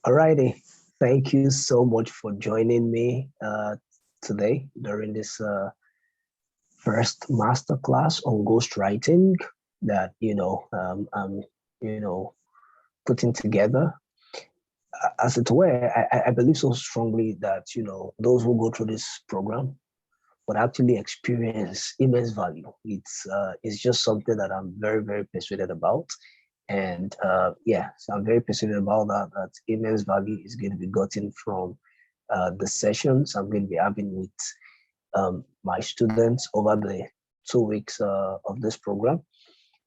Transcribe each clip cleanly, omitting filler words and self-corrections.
Alrighty, thank you so much for joining me today during this first masterclass on ghostwriting that I'm putting together. As it were, I believe so strongly that those who go through this program would actually experience immense value. It's just something that I'm very persuaded about. And yeah, so I'm very persuaded about that, that immense value is going to be gotten from the sessions I'm going to be having with my students over the 2 weeks of this program.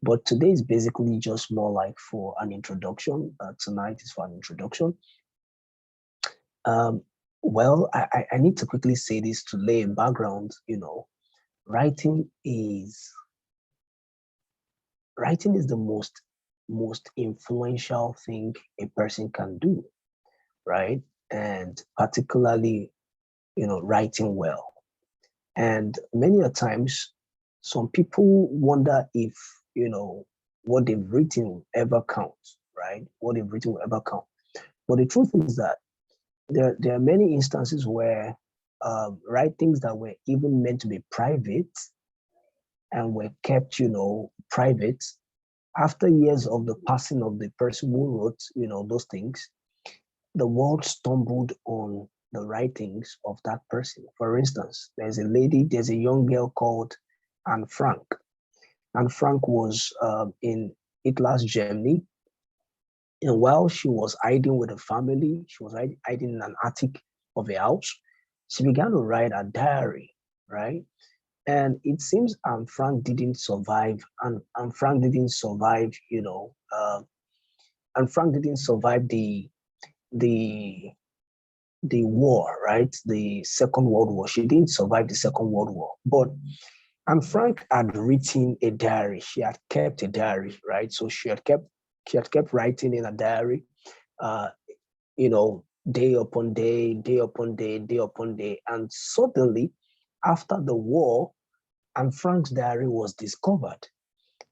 But today is basically just more like for an introduction. Tonight is for an introduction. Um, well, I need to quickly say this to lay a background. Writing is writing is the most influential thing a person can do, right? And particularly, writing well. And many a times, some people wonder if, what they've written will ever count, right? What they've written will ever count. But the truth is that there are many instances where writings that were even meant to be private and were kept, private after years of the passing of the person who wrote, those things, the world stumbled on the writings of that person. For instance, there's a young girl called Anne Frank. Anne Frank was in Hitler's Germany. And while she was hiding with her family, she was hiding in an attic of a house, she began to write a diary, right? And it seems Anne Frank didn't survive, and Anne Frank didn't survive, Anne Frank didn't survive the the war, right? The Second World War. She didn't survive the Second World War. But Anne Frank had written a diary. She had kept a diary, right? So she had kept writing in a diary, uh, day upon day, day upon day, day upon day. And suddenly, after the war, Anne Frank's diary was discovered.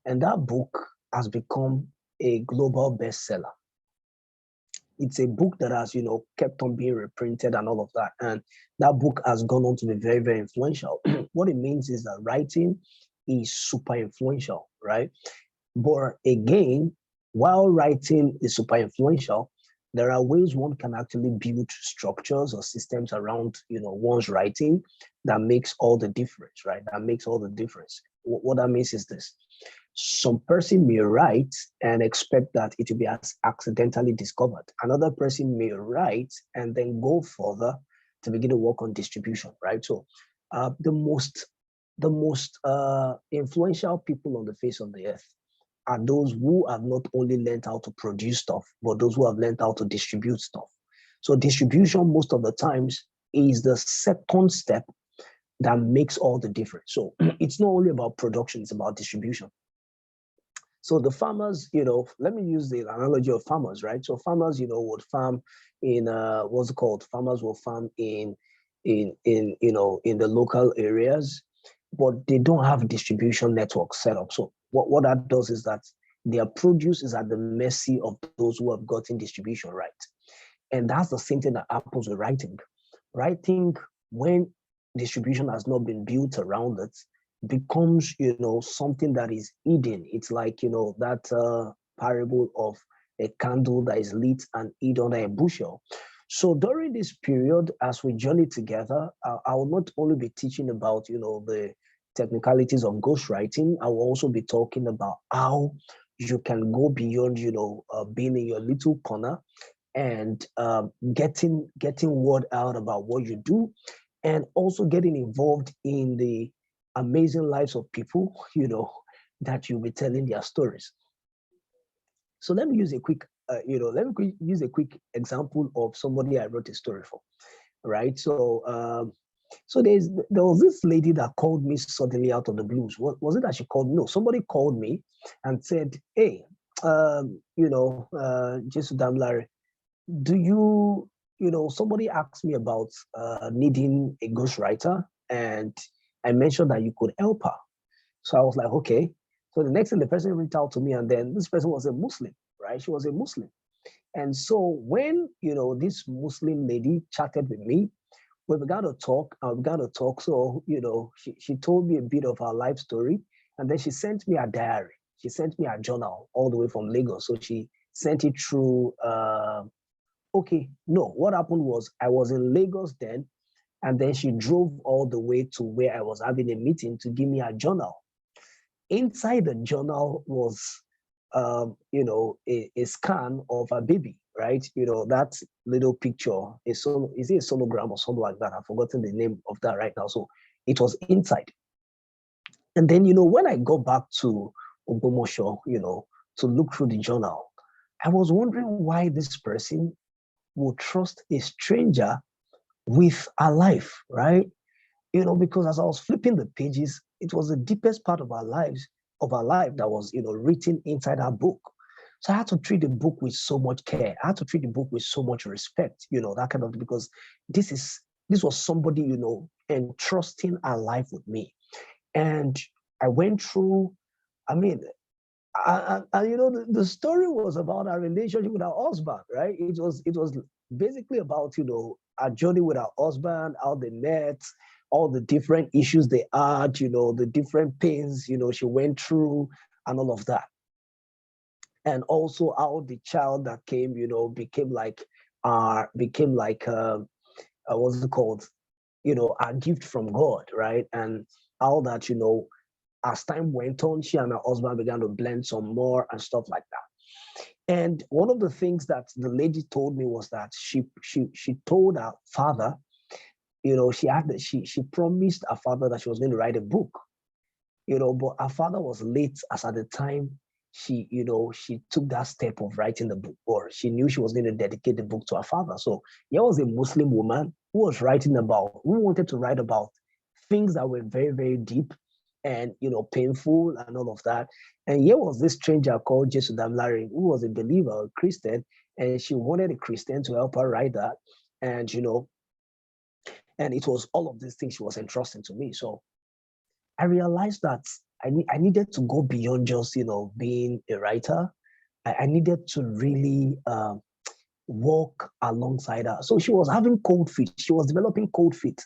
And that book has become a global bestseller. It's a book that has, kept on being reprinted and all of that. And that book has gone on to be very influential. What it means is that writing is super influential, right? But again, while writing is super influential, there are ways one can actually build structures or systems around, one's writing that makes all the difference, right? That makes all the difference. What that means is this: some person may write and expect that it will be as accidentally discovered. Another person may write and then go further to begin to work on distribution, right? So the most influential people on the face of the earth are those who have not only learned how to produce stuff, but those who have learned how to distribute stuff. So distribution most of the times is the second step that makes all the difference. So it's not only about production, it's about distribution. So the farmers, let me use the analogy of farmers, right? So farmers, would farm in what's it called? Farmers will farm in the local areas, but they don't have distribution networks set up. So what that does is that their produce is at the mercy of those who have gotten distribution right. And that's the same thing that happens with writing. Writing, when distribution has not been built around it, becomes, something that is hidden. It's like, that parable of a candle that is lit and hid under a bushel. So during this period, as we journey together, I will not only be teaching about, the technicalities of ghostwriting. I will also be talking about how you can go beyond, being in your little corner and getting word out about what you do, and also getting involved in the amazing lives of people, that you'll be telling their stories. So let me use a quick, use a quick example of somebody I wrote a story for, right? So there was this lady that called me suddenly out of the blues. What was it that she called? No, somebody called me and said, "Hey, Jesus Damlari, do somebody asked me about needing a ghostwriter, and I mentioned that you could help her." So I was like, okay. So the next thing, the person reached out to me, and then this person was a Muslim, right? She was a Muslim. And so when, this Muslim lady chatted with me, we began to talk, So, she told me a bit of her life story. And then she sent me a diary. She sent me a journal all the way from Lagos. So she sent it through, okay, no, what happened was I was in Lagos then, and then she drove all the way to where I was having a meeting to give me a journal. Inside the journal was, a scan of a baby, right? That little picture, is it a sonogram or something like that? I've forgotten the name of that right now. So it was inside. And then, when I got back to Ogomosho, to look through the journal, I was wondering why this person would trust a stranger with a life, right? Because as I was flipping the pages, it was the deepest part of our lives, of our life that was, written inside our book. So I had to treat the book with so much care. I had to treat the book with so much respect, that kind of, because this was somebody, entrusting our life with me. And I went through, I mean, the story was about our relationship with our husband, right? It was basically about, our journey with our husband, how they met, all the different issues they had, the different pains, she went through, and all of that. And also how the child that came, became like, what's it called? A gift from God, right? And how that, as time went on, she and her husband began to blend some more and stuff like that. And one of the things that the lady told me was that she told her father, she promised her father that she was going to write a book, but her father was late as at the time she took that step of writing the book, or she knew she was going to dedicate the book to her father. So here was a Muslim woman who wanted to write about things that were very, very deep and painful and all of that. And here was this stranger called Jesu Damlari, who was a believer, a Christian, and she wanted a Christian to help her write that. And and it was all of these things she was entrusting to me. So I realized that I needed to go beyond just being a writer. I needed to really walk alongside her. So she was having cold feet. She was developing cold feet.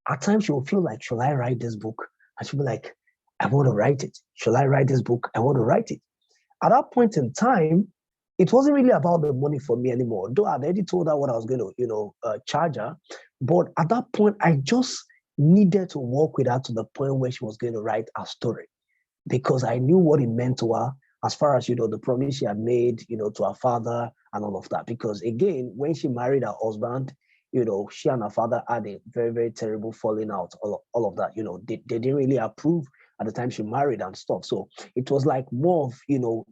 At times she would feel like, should I write this book? And she'd be like, I want to write it. Should I write this book? I want to write it. At that point in time, it wasn't really about the money for me anymore. Though I'd already told her what I was going to, charge her. But at that point, I just needed to walk with her to the point where she was going to write a story, because I knew what it meant to her, as far as, the promise she had made, to her father and all of that. Because again, when she married her husband, she and her father had a very, very terrible falling out, all of that. They didn't really approve at the time she married and stuff. So it was like more of,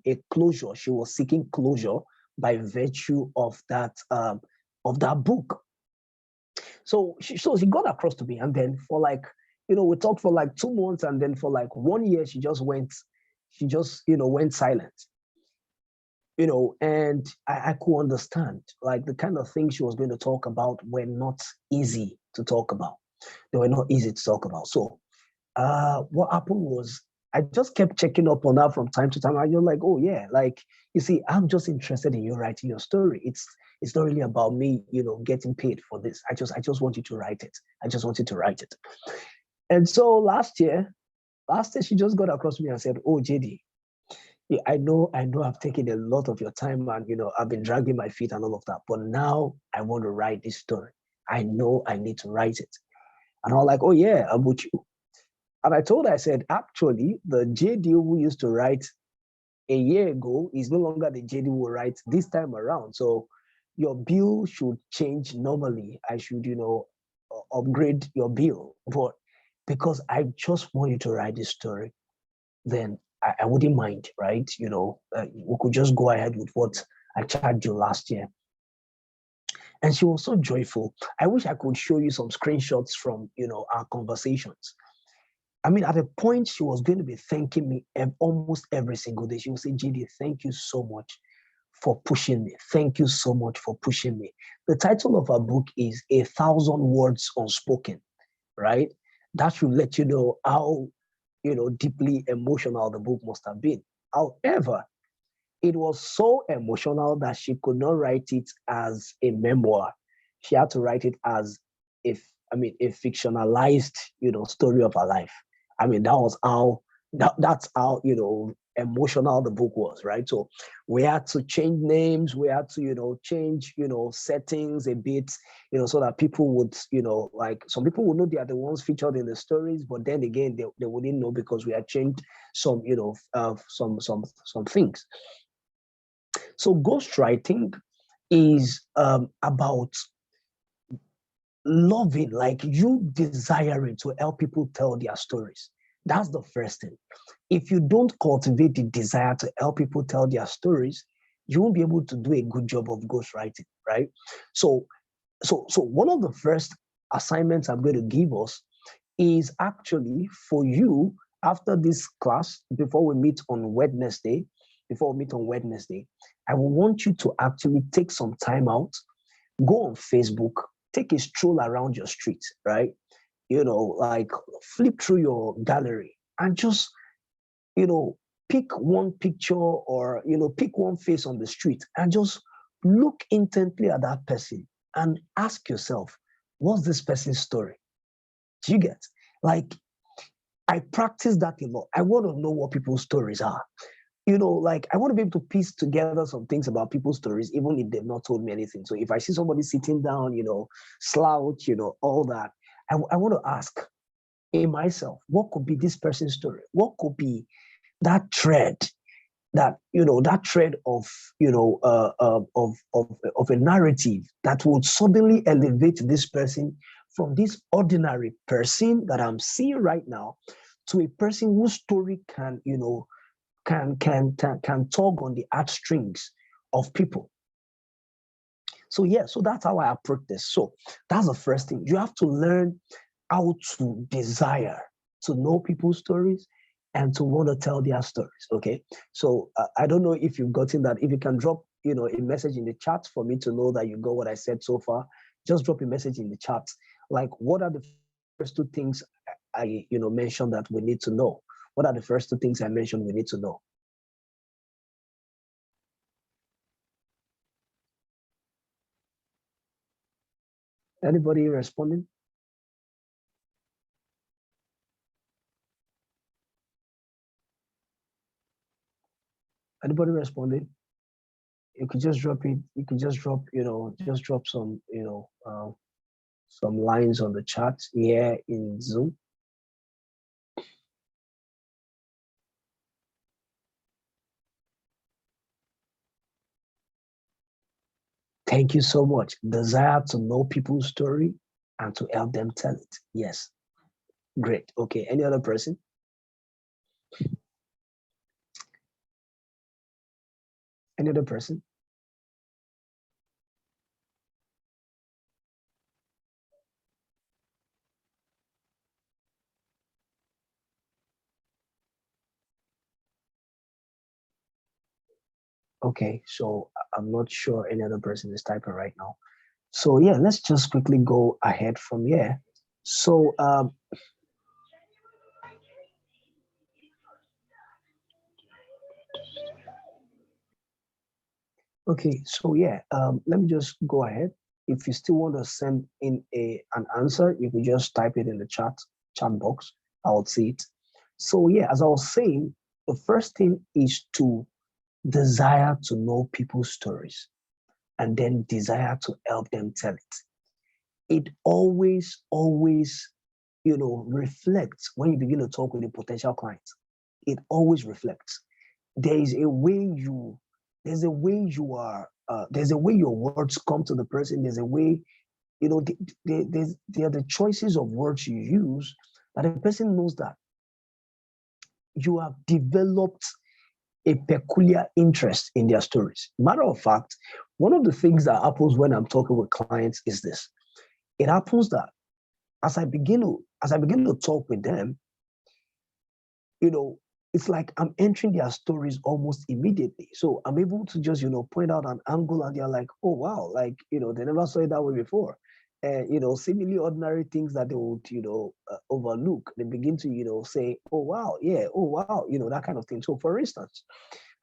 a closure. She was seeking closure by virtue of that book. So she got across to me, and then for like, we talked for like 2 months, and then for like 1 year, she just went silent. And I could understand, like, the kind of things she was going to talk about were not easy to talk about. They were not easy to talk about. So what happened was, I just kept checking up on her from time to time. And you're like, oh yeah, like, you see, I'm just interested in you writing your story. It's not really about me, getting paid for this. I just want you to write it. I just wanted to write it. And so last year, she just got across to me and said, oh, JD, yeah, I know I've taken a lot of your time, and I've been dragging my feet and all of that, but now I want to write this story. I know I need to write it. And I was like, oh yeah, I'm with you. And I told her, I said, actually, the JD who used to write a year ago is no longer the JD who will write this time around. So your bill should change normally. I should, upgrade your bill. But because I just want you to write this story, then I wouldn't mind, right? We could just go ahead with what I charged you last year. And she was so joyful. I wish I could show you some screenshots from, our conversations. I mean, at a point, she was going to be thanking me almost every single day. She would say, JD, thank you so much for pushing me. Thank you so much for pushing me. The title of her book is 1,000 Words Unspoken, right? That should let you know how, deeply emotional the book must have been. However, it was so emotional that she could not write it as a memoir. She had to write it as if a fictionalized, story of her life. I mean, that was how that's how emotional the book was, right? So we had to change names, we had to change settings a bit, so that people would like some people would know they are the ones featured in the stories, but then again they wouldn't know because we had changed some some things. So ghostwriting is about loving, like you desiring to help people tell their stories. That's the first thing. If you don't cultivate the desire to help people tell their stories, you won't be able to do a good job of ghostwriting, right? So, so one of the first assignments I'm going to give us is actually for you after this class, before we meet on Wednesday, I will want you to actually take some time out, go on Facebook, take a stroll around your street, right? Like flip through your gallery and just, pick one picture or, pick one face on the street and just look intently at that person and ask yourself, what's this person's story? Do you get? Like, I practice that a lot. I want to know what people's stories are. Like I want to be able to piece together some things about people's stories, even if they've not told me anything. So if I see somebody sitting down, slouch, all that, I want to ask in myself, what could be this person's story? What could be that thread, that thread of, of a narrative that would suddenly elevate this person from this ordinary person that I'm seeing right now to a person whose story can, can tug on the heartstrings of people. So yeah, so that's how I approach this. So that's the first thing. You have to learn how to desire to know people's stories and to want to tell their stories. Okay. So I don't know if you've gotten that. If you can drop, a message in the chat for me to know that you got what I said so far, just drop a message in the chat. Like, what are the first two things I, mentioned that we need to know? What are the first two things I mentioned we need to know? Anybody responding? Anybody responding? You could just drop it. You could just drop, just drop some, some lines on the chat here in Zoom. Thank you so much. Desire to know people's story and to help them tell it. Yes. Great. Okay. Any other person? Any other person? Okay. So I'm not sure any other person is typing right now. So yeah, let's just quickly go ahead from here. So okay, so yeah, let me just go ahead. If you still want to send in an answer, you can just type it in the chat box. I'll see it. So yeah, as I was saying, the first thing is to desire to know people's stories and then desire to help them tell it. It always, reflects when you begin to talk with a potential client. It always reflects. There is a way you, there's a way you are, there's a way your words come to the person. There's a way, there are the choices of words you use that the person knows that you have developed a peculiar interest in their stories. Matter of fact, one of the things that happens when I'm talking with clients is this. It happens that as I begin to talk with them, you know, it's like I'm entering their stories almost immediately. So I'm able to just, point out an angle and they're like, oh, wow, like, they never saw it that way before. And, seemingly ordinary things that they would, overlook, they begin to, say, oh, wow, yeah, oh, wow, that kind of thing. So for instance,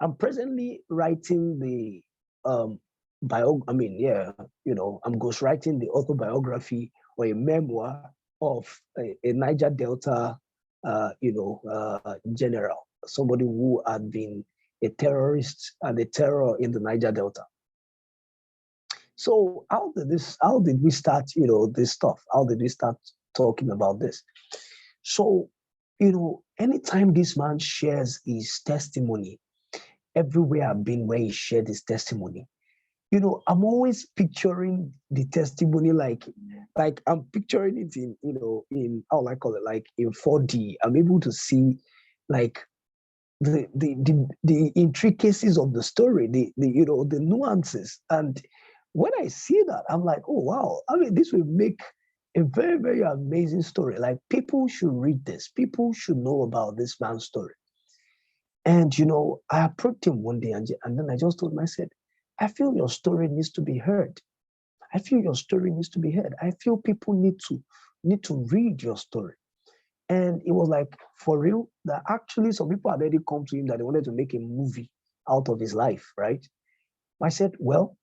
I'm presently writing the I mean, yeah, I'm ghostwriting the autobiography or a memoir of a Niger Delta, general, somebody who had been a terrorist and a terror in the Niger Delta. So how did we start, this stuff? How did we start talking about this? So, anytime this man shares his testimony, everywhere I've been where he shared his testimony, I'm always picturing the testimony like I'm picturing it in, in how I call it, like in 4D. I'm able to see like the intricacies of the story, the nuances. And when I see that, I'm like, oh wow, I mean, this will make a very, very amazing story. Like, people should read this, people should know about this man's story. And I approached him one day, and then I just told him, I said, I feel your story needs to be heard. I feel your story needs to be heard. I feel people need to read your story. And it was like, for real, that actually some people had already come to him that they wanted to make a movie out of his life, right? I said, well,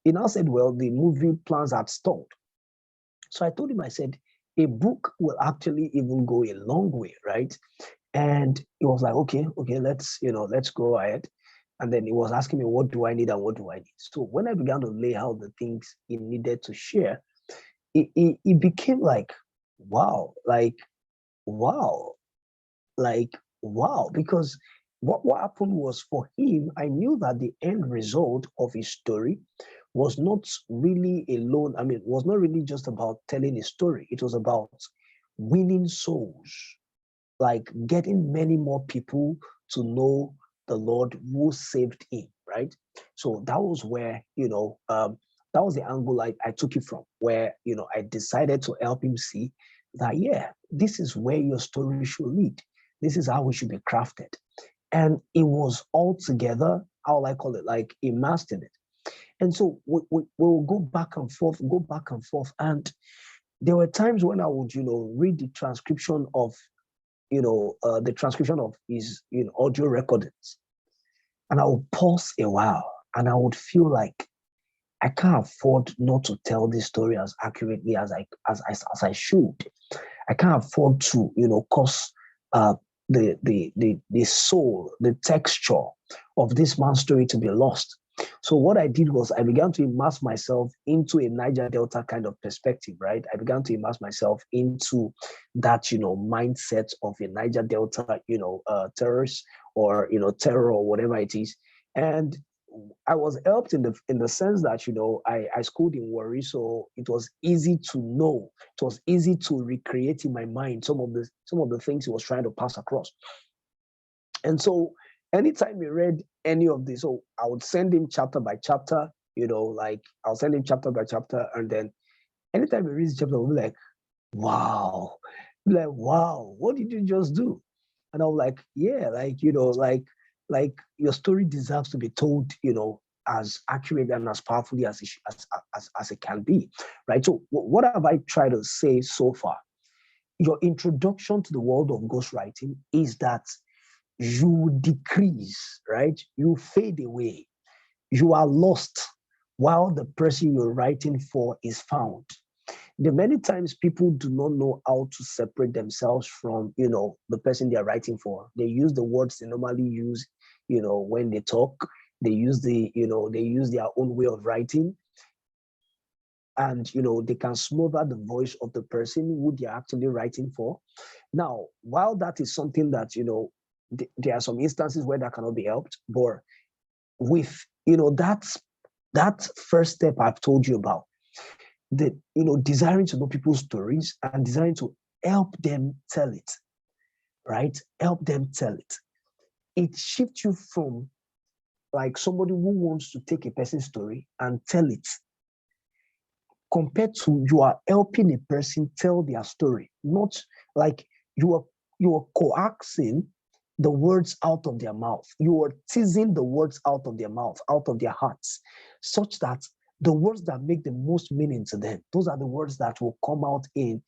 he now said, well, the movie plans had stalled. So I told him, I said, a book will actually even go a long way, right? And he was like, okay, let's go ahead. And then he was asking me, what do I need and what do I need? So when I began to lay out the things he needed to share, it became like, wow, wow, like, wow. Because what happened was, for him, I knew that the end result of his story was not really alone. I mean, it was not really just about telling a story. It was about winning souls, like getting many more people to know the Lord who saved him, right? So that was where, that was the angle I took it from, where, I decided to help him see that, yeah, this is where your story should lead. This is how it should be crafted. And it was all together, how I call it, like he mastered it. And so we will go back and forth, go back and forth. And there were times when I would, read the transcription of his audio recordings. And I would pause a while and I would feel like I can't afford not to tell this story as accurately as I should. I can't afford to, cause the soul, the texture of this man's story to be lost. So what I did was I began to immerse myself into a Niger Delta kind of perspective, right? I began to immerse myself into that, mindset of a Niger Delta, terrorist, or, terror, or whatever it is. And I was helped in the sense that, I schooled in Warri, so it was easy to know. It was easy to recreate in my mind some of the things he was trying to pass across. And so anytime he read any of this, so I would send him chapter by chapter, like I'll send him chapter by chapter, and then anytime he reads chapter, I'll be like, wow, wow, what did you just do? And I'm like, yeah, like your story deserves to be told, as accurate and as powerfully as it can be, right? So what have I tried to say so far? Your introduction to the world of ghostwriting is that you decrease, right? You fade away. You are lost while the person you're writing for is found. The many times people do not know how to separate themselves from, the person they're writing for. They use the words they normally use, when they talk. They use they use their own way of writing. And, they can smother the voice of the person who they're actually writing for. Now, while that is something that, there are some instances where that cannot be helped, but with, that first step I've told you about, the desiring to know people's stories and desiring to help them tell it, right? Help them tell it. It shifts you from like somebody who wants to take a person's story and tell it, compared to you are helping a person tell their story, not like you are coaxing the words out of their mouth. You are teasing the words out of their mouth, out of their hearts, such that the words that make the most meaning to them, those are the words that will come out in,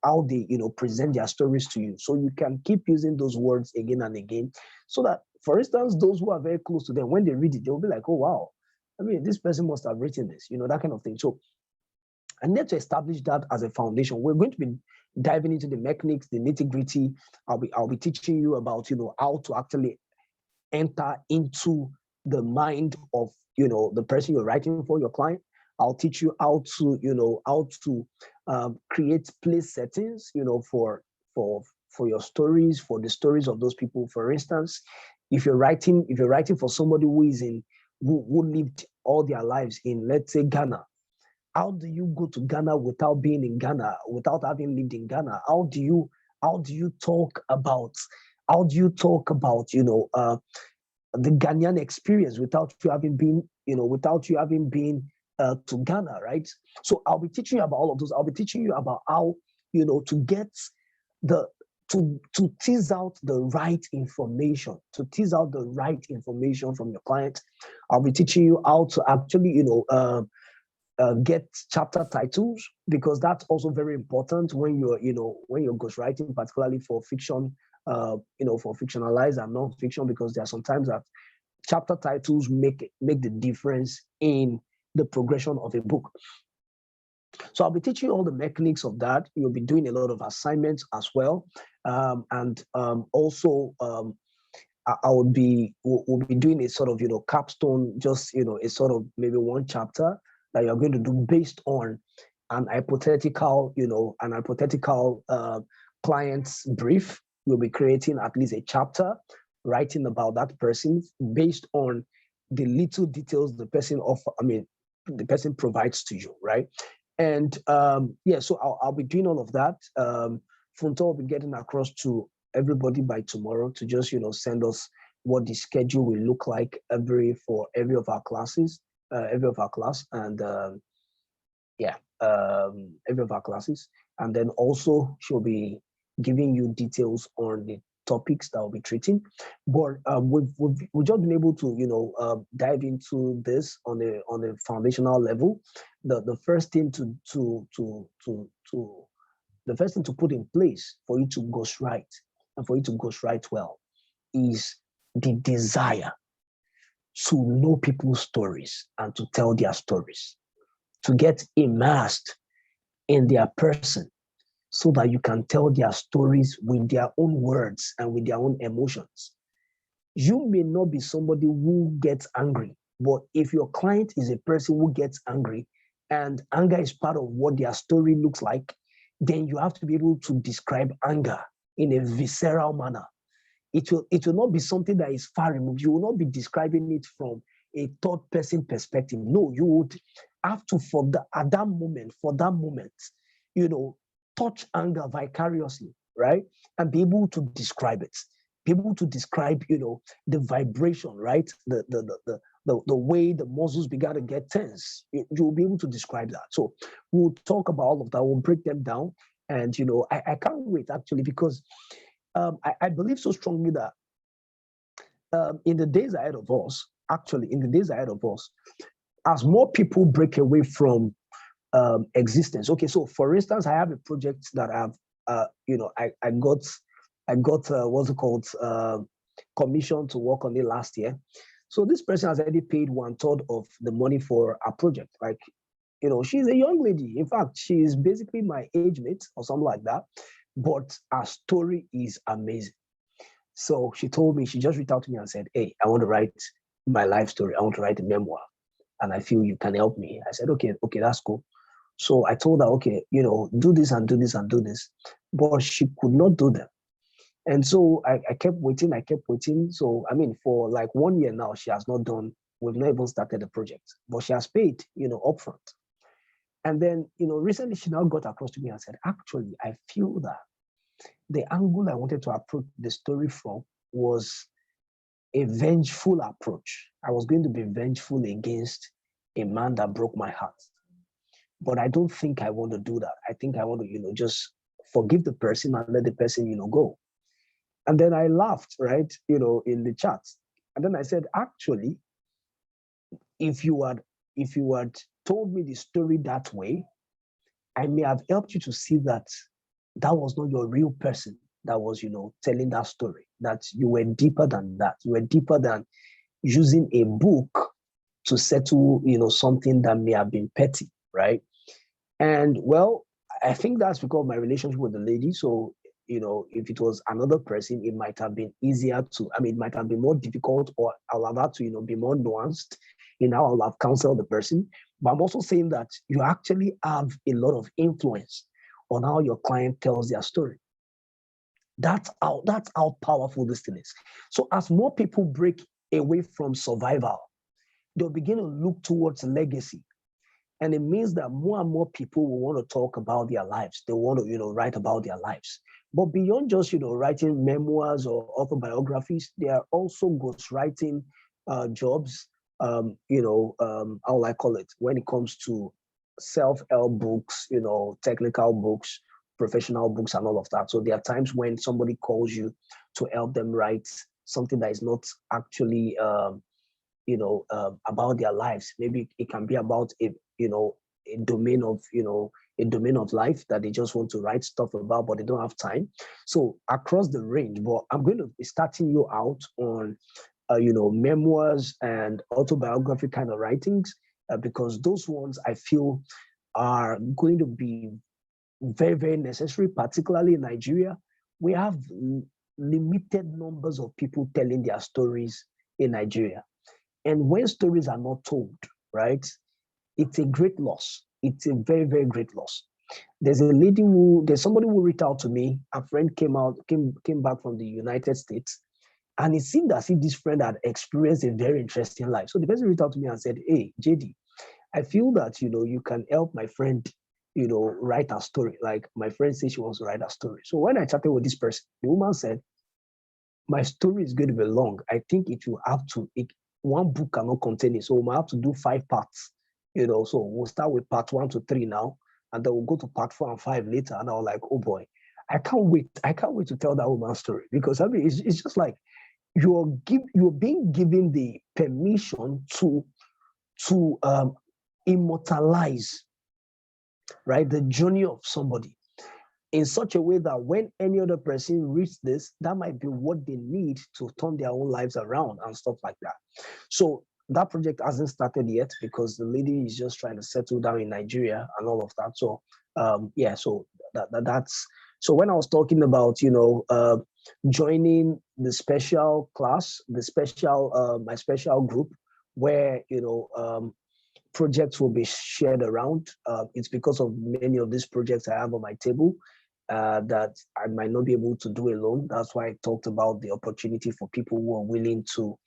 how they, present their stories to you. So you can keep using those words again and again, so that For instance, those who are very close to them, when they read it, they'll be like, oh, wow. I mean, this person must have written this, that kind of thing. So I need to establish that as a foundation. We're going to be diving into the mechanics, the nitty-gritty. I'll be teaching you about, how to actually enter into the mind of, the person you're writing for, your client. I'll teach you how to create place settings, for your stories, for the stories of those people. For instance, if you're writing for somebody who lived all their lives in, let's say, Ghana, how do you go to Ghana without being in Ghana, without having lived in Ghana? How do you talk about the Ghanaian experience without you having been to Ghana, right? So I'll be teaching you about all of those. I'll be teaching you about how to get to tease out the right information, from your client. I'll be teaching you how to actually get chapter titles, because that's also very important when you're ghostwriting, particularly for fiction, for fictionalized and non-fiction, because there are sometimes that chapter titles make the difference in the progression of a book. So I'll be teaching you all the mechanics of that. You'll be doing a lot of assignments as well, and also we'll be doing a sort of capstone, just a sort of maybe one chapter that you're going to do based on an hypothetical client's brief. You'll be creating at least a chapter, writing about that person based on the little details the person provides to you, right? And so I'll be doing all of that. Funto will be getting across to everybody by tomorrow to just send us what the schedule will look like for every of our classes, every of our classes, and then also she'll be giving you details on the topics that we'll be treating. But we've just been able to dive into this on a foundational level. The first thing the first thing to put in place for you to ghostwrite, and for you to ghostwrite well, is the desire to know people's stories and to tell their stories, to get immersed in their person, so that you can tell their stories with their own words and with their own emotions. You may not be somebody who gets angry, but if your client is a person who gets angry, and anger is part of what their story looks like, then you have to be able to describe anger in a visceral manner. It will not be something that is far removed. You will not be describing it from a third person perspective. No, you would have to, for that moment, touch anger vicariously, right? And be able to describe it. Be able to describe, the vibration, right? The way the muscles began to get tense. You'll be able to describe that. So we'll talk about all of that. We'll break them down. And, I can't wait, actually, because I believe so strongly that in the days ahead of us, as more people break away from existence. Okay, so for instance, I have a project that I got what's it called, commission to work on it last year. So this person has already paid 1/3 of the money for a project. Like, she's a young lady. In fact, she is basically my age mate or something like that. But her story is amazing. So she just reached out to me and said, hey, I want to write my life story. I want to write a memoir. And I feel you can help me. I said, okay, that's cool. So I told her, okay, do this and do this and do this. But she could not do them. And so I kept waiting. So, for like 1 year now, she has not done, we've not even started the project, but she has paid, upfront. And then, recently she now got across to me and said, actually, I feel that the angle I wanted to approach the story from was a vengeful approach. I was going to be vengeful against a man that broke my heart. But I don't think I want to do that. I think I want to, just forgive the person and let the person, go. And then I laughed, right, in the chat. And then I said, actually, if you had told me the story that way, I may have helped you to see that that was not your real person. that was, telling that story, that you were deeper than that. You were deeper than using a book to settle, something that may have been petty, right? And well, I think that's because of my relationship with the lady. So, if it was another person, it might have been easier to, it might have been more difficult, or I'll have had to, be more nuanced in how I'll have counseled the person. But I'm also saying that you actually have a lot of influence on how your client tells their story. That's how powerful this thing is. So as more people break away from survival, they'll begin to look towards legacy. And it means that more and more people will want to talk about their lives. They want to, write about their lives. But beyond just, writing memoirs or autobiographies, there are also ghostwriting jobs, how will I call it, when it comes to self-help books, technical books, professional books, and all of that. So there are times when somebody calls you to help them write something that is not actually, about their lives. Maybe it can be about a domain of life that they just want to write stuff about, but they don't have time. So across the range, but I'm going to be starting you out on, memoirs and autobiography kind of writings, because those ones I feel are going to be very, very necessary, particularly in Nigeria. We have limited numbers of people telling their stories in Nigeria. And when stories are not told, right, it's a great loss. It's a very, very great loss. There's somebody who reached out to me. A friend came back from the United States, and it seemed as if this friend had experienced a very interesting life. So the person reached out to me and said, "Hey, JD, I feel that, you can help my friend, write a story. Like my friend says she wants to write a story." So when I chatted with this person, the woman said, "My story is going to be long. I think one book cannot contain it. So we might have to do 5 parts, so we'll start with part 1 to 3 now, and then we'll go to part 4 and 5 later." And I was like, oh boy, I can't wait. I can't wait to tell that woman's story, because it's just like you're being given the permission to immortalize, right, the journey of somebody in such a way that when any other person reads this, that might be what they need to turn their own lives around and stuff like that. So that project hasn't started yet, because the lady is just trying to settle down in Nigeria and all of that. So so that's so when I was talking about joining the special class, my special group, where projects will be shared around. It's because of many of these projects I have on my table that I might not be able to do alone. That's why I talked about the opportunity for people who are willing to,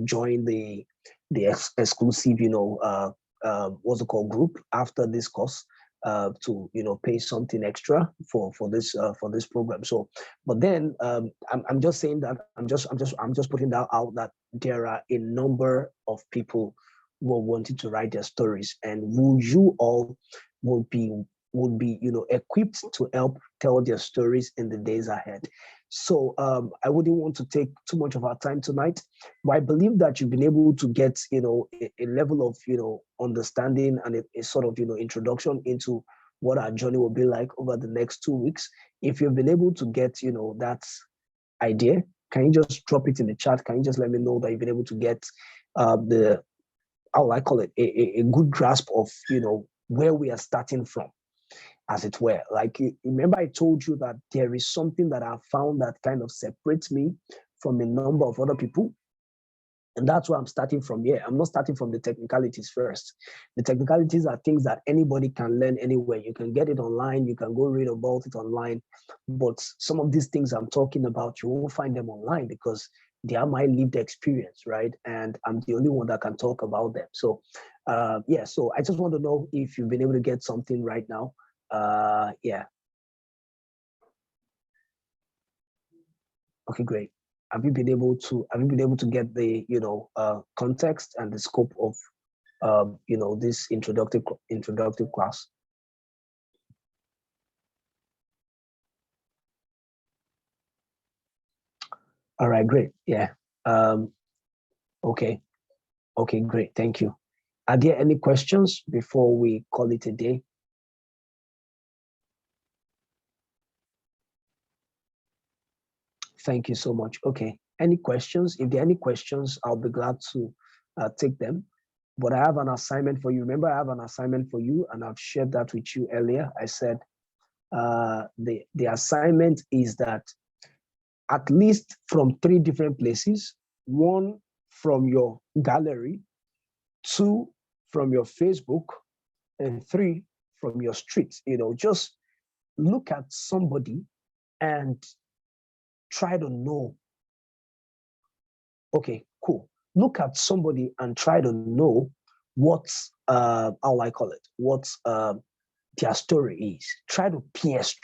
join the exclusive, what's it called, group after this course. To pay something extra for this program. So, but then I'm just saying that I'm just putting that out, that there are a number of people who are wanting to write their stories, and you all would be equipped to help tell their stories in the days ahead. So I wouldn't want to take too much of our time tonight, but I believe that you've been able to get a level of understanding and a sort of introduction into what our journey will be like over the next 2 weeks. If you've been able to get that idea, can you just drop it in the chat? Can you just let me know that you've been able to get the, how I call it, a good grasp of where we are starting from, as it were. Like, remember I told you that there is something that I found that kind of separates me from a number of other people. And that's why I'm starting from here. I'm not starting from the technicalities first. The technicalities are things that anybody can learn anywhere. You can get it online. You can go read about it online. But some of these things I'm talking about, you won't find them online, because they are my lived experience, right? And I'm the only one that can talk about them. So, so I just want to know if you've been able to get something right now. Okay, great. Have you been able to get the context and the scope of this introductory class? All right, great. Yeah. Okay. Okay, great. Thank you. Are there any questions before we call it a day? Thank you so much. Okay. Any questions? If there are any questions, I'll be glad to take them. But I have an assignment for you. Remember, I have an assignment for you, and I've shared that with you earlier. I said the assignment is that at least from 3 different places, 1 from your gallery, 2 from your Facebook, and 3 from your street. Just look at somebody and try to know. Okay, cool. Look at somebody and try to know what's how I call it, what's their story is. Try to pierce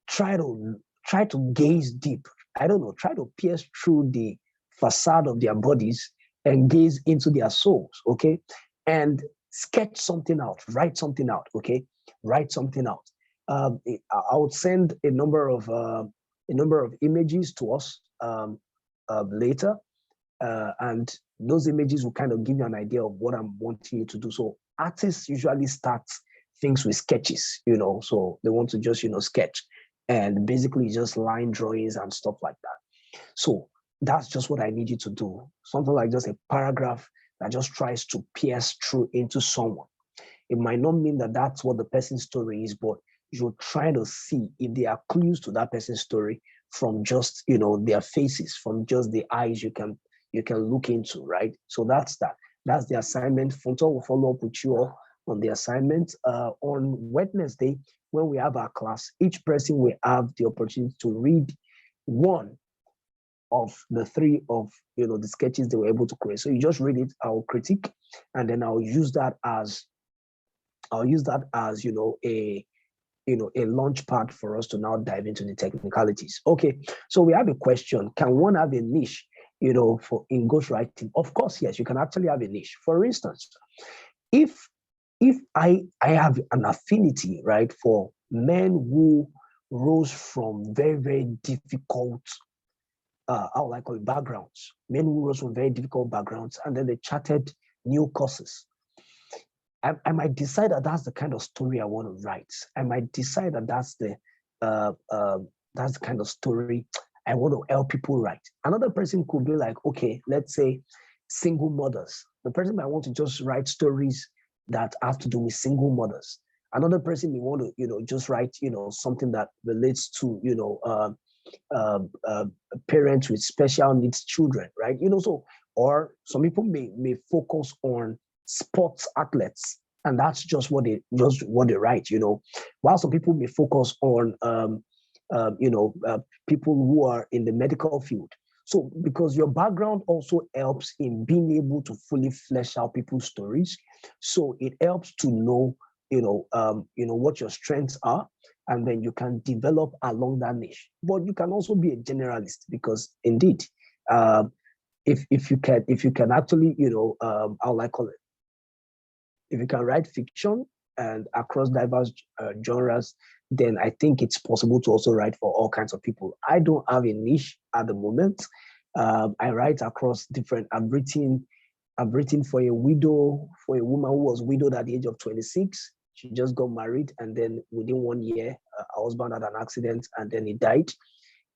through. Try to gaze deep. I don't know. Try to pierce through the facade of their bodies and gaze into their souls. Okay, and sketch something out. Write something out. Okay, write something out. I would send a number of images to us later, and those images will kind of give you an idea of what I'm wanting you to do. So artists usually start things with sketches, so they want to just sketch, and basically just line drawings and stuff like that. So that's just what I need you to do. Something like just a paragraph that just tries to pierce through into someone. It might not mean that that's what the person's story is, but you're trying to see if there are clues to that person's story from just their faces, from just the eyes you can look into, right? So that's the assignment. Fonto will follow up with you all on the assignment. On Wednesday, when we have our class, each person will have the opportunity to read 1 of the 3 of the sketches they were able to create. So you just read it, I'll critique, and then I'll use that as a launch pad for us to now dive into the technicalities. Okay, so we have a question. Can one have a niche, for in ghostwriting? Of course, yes, you can actually have a niche. For instance, if I have an affinity, right, for men who rose from very, very difficult how I call it, backgrounds, men who rose from very difficult backgrounds, and then they charted new courses. I might decide that that's the kind of story I want to write. I might decide that that's the kind of story I want to help people write. Another person could be like, okay, let's say single mothers. The person might want to just write stories that have to do with single mothers. Another person may want to, just write, something that relates to, parents with special needs children, right? So, or some people may focus on sports athletes, and that's just what they write. While some people may focus on people who are in the medical field. So because your background also helps in being able to fully flesh out people's stories, so it helps to know what your strengths are, and then you can develop along that niche. But you can also be a generalist, because indeed, if you can actually how I call it, if you can write fiction and across diverse genres, then I think it's possible to also write for all kinds of people. I don't have a niche at the moment. I write across different. I've written for a woman who was widowed at the age of 26. She just got married, and then within 1 year, her husband had an accident, and then he died.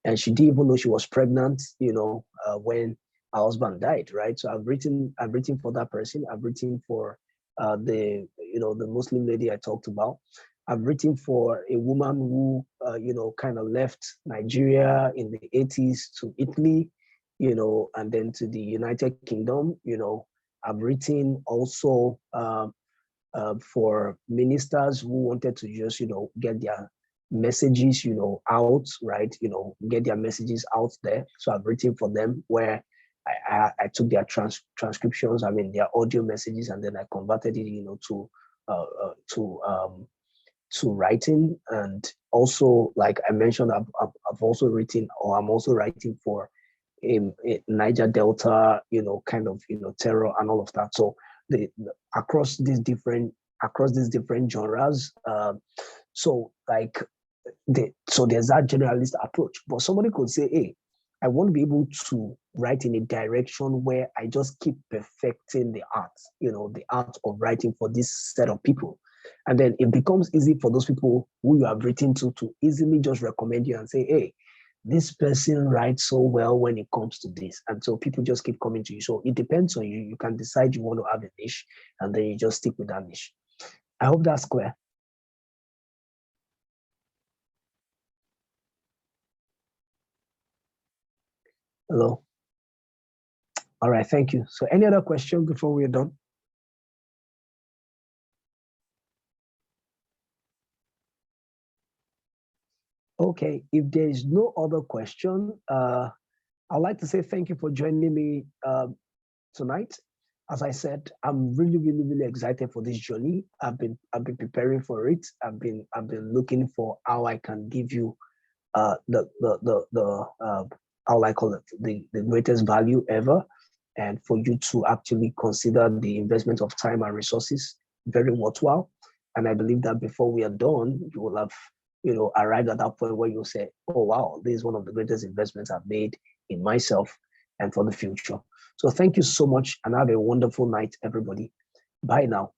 And she didn't even know she was pregnant, when her husband died, right? So I've written for that person. I've written for the Muslim lady I talked about. I've written for a woman who kind of left Nigeria in the 80s to Italy, and then to the United Kingdom. I've written also for ministers who wanted to just get their messages out, right, get their messages out there. So I've written for them, where I took their transcriptions, their audio messages, and then I converted it to writing. And also, like I mentioned, I've also written, or I'm also writing for a Niger Delta, kind of terror and all of that. So across these different genres. So there's that generalist approach. But somebody could say, hey, I want to be able to write in a direction where I just keep perfecting the art, the art of writing for this set of people. And then it becomes easy for those people who you have written to easily just recommend you and say, hey, this person writes so well when it comes to this. And so people just keep coming to you. So it depends on you. You can decide you want to have a niche, and then you just stick with that niche. I hope that's clear. Hello. All right, thank you. So any other question before we're done? Okay, if there is no other question, I'd like to say thank you for joining me tonight. As I said, I'm really, really, really excited for this journey. I've been preparing for it. I've been looking for how I can give you the how I call it, the greatest value ever, and for you to actually consider the investment of time and resources very worthwhile. And I believe that before we are done, you will have, arrived at that point where you say, oh wow, this is one of the greatest investments I've made in myself and for the future. So thank you so much, and have a wonderful night, everybody. Bye now.